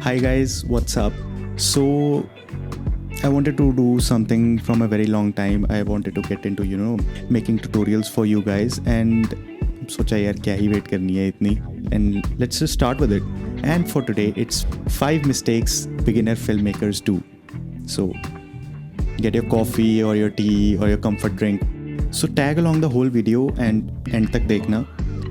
Hi guys, what's up? So I wanted to do something from a very long time. I wanted to get into, making tutorials for you guys, and सोचा यार क्या ही wait करनी है इतनी, and let's just start with it. And for today it's 5 mistakes beginner filmmakers do. So get your coffee or your tea or your comfort drink. So tag along the whole video and end तक देखना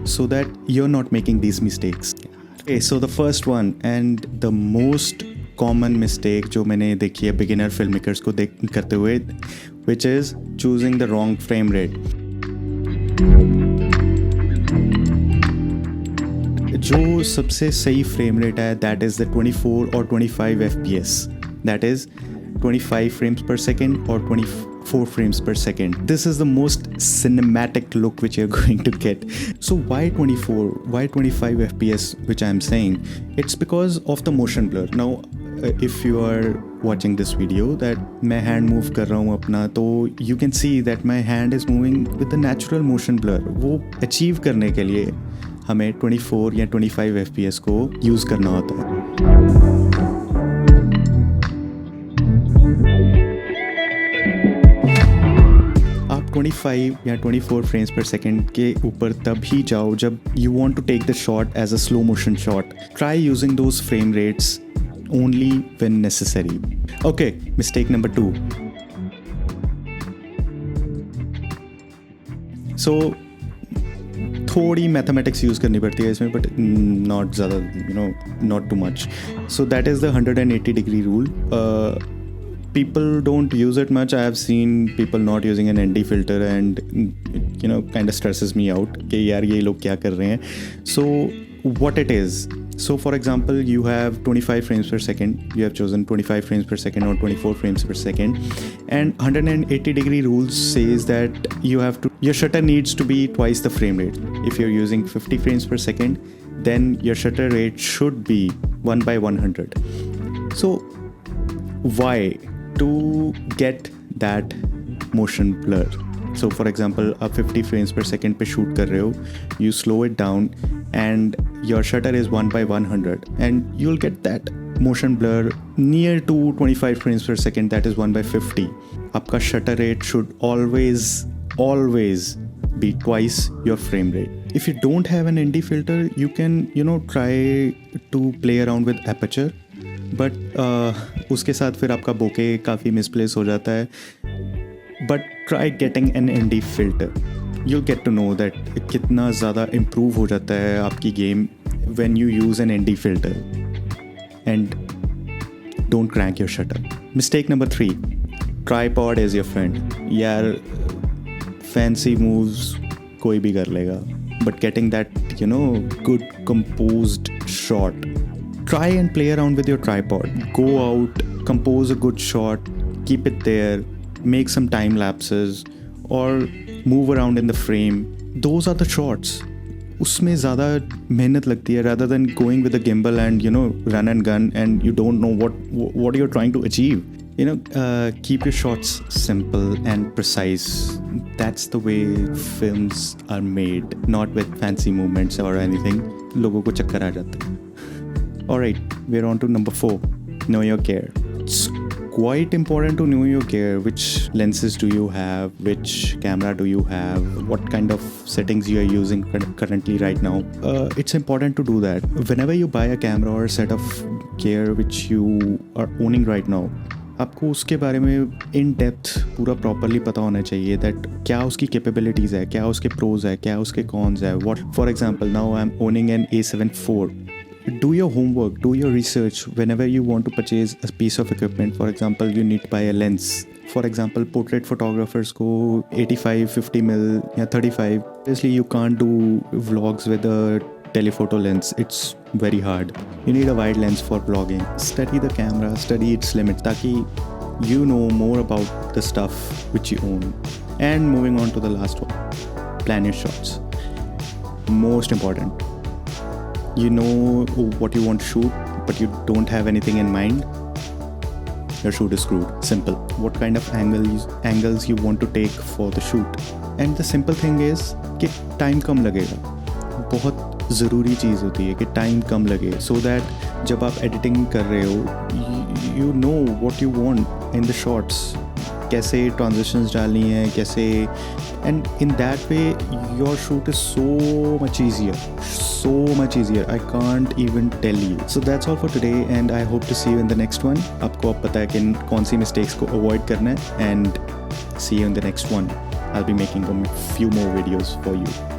so that you're not making these mistakes. Okay, so the first one and the most common mistake जो मैंने देखी है beginner filmmakers को करते हुए, which is choosing the wrong frame rate. जो सबसे सही frame rate है, that is the 24 or 25 FPS. That is 25 frames per second or 24 frames per second. This is the most cinematic look which you're going to get. So why 24? Why 25 FPS, which I'm saying? It's because of the motion blur. Now, if you are watching this video that मैं hand move कर रहा हूँ अपना, तो you can see that my hand is moving with the natural motion blur. वो achieve करने के लिए हमें 24 या 25 FPS को यूज़ करना होता है. आप 25 या 24 frames per second के ऊपर तब ही जाओ जब you want to take the shot as a slow motion shot. Try using those frame rates only when necessary. Okay, mistake number 2. So थोड़ी मैथमेटिक्स यूज़ करनी पड़ती है इसमें, बट नॉट ज़्यादा, not too much. So that is the 180 degree rule. People don't use it much. I have seen people not using an ND filter, and kind of stresses me out कि यार ये लोग क्या कर रहे हैं. So what it is, so for example, you have 25 frames per second, you have chosen 25 frames per second or 24 frames per second, and 180 degree rules says that your shutter needs to be twice the frame rate. If you're using 50 frames per second, then your shutter rate should be 1/100. So why? To get that motion blur. So for example, आप 50 frames per second पे shoot कर रहे हो, you slow it down and your shutter is 1/100, and you'll get that motion blur near to 25 frames per second, that is 1/50. आपका shutter rate should always be twice your frame rate. If you don't have an ND filter, you can try to play around with aperture, but उसके साथ फिर आपका bokeh काफ़ी misplace हो जाता है. But try getting an ND filter. You'll get to know that कितना ज़्यादा improve हो जाता है आपकी game when you use an ND filter. And don't crank your shutter. Mistake number 3. Tripod is your friend. यार fancy moves कोई भी कर लेगा, but getting that good composed shot. Try and play around with your tripod. Go out, compose a good shot, keep it there. Make some time lapses or move around in the frame. Those are the shots. उसमें ज़्यादा मेहनत लगती है rather than going with a gimbal and run and gun and you don't know what you're trying to achieve. Keep your shots simple and precise. That's the way films are made, not with fancy movements or anything. लोगों को चक्कर आ जाता है. Alright, we're on to number 4. Know your gear. It's quite important to know your gear. Which lenses do you have? Which camera do you have? What kind of settings you are using currently right now? It's important to do that. Whenever you buy a camera or a set of gear which you are owning right now, आपको उसके बारे में in depth पूरा properly पता होना चाहिए that क्या उसकी कैपेबिलिटीज़ है, क्या उसके प्रोज है, क्या उसके कॉन्स है. What for example, now I am owning an A7 IV. Do your homework, do your research whenever you want to purchase a piece of equipment. For example, you need to buy a lens. For example, portrait photographers को 85, 50mm या 35. Obviously, you can't do vlogs with a telephoto lens. It's very hard. You need a wide lens for vlogging. Study the camera, study its limits, ताकि you know more about the stuff which you own. And moving on to the last one, plan your shots. Most important. You know what you want to shoot, but you don't have anything in mind, your shoot is screwed. Simple. What kind of angles you want to take for the shoot. And the simple thing is कि time कम लगेगा. बहुत ज़रूरी चीज़ होती है कि time कम लगे, so that जब आप एडिटिंग कर रहे हो you know what you want in the shots, कैसे ट्रांजिशंस डालनी है, कैसे, and in that way your shoot is so much easier, I can't even tell you. So that's all for today and I hope to see you in the next one. आपको अब पता है कि कौन सी mistakes को avoid करना है, and see you in the next one. I'll be making a few more videos for you.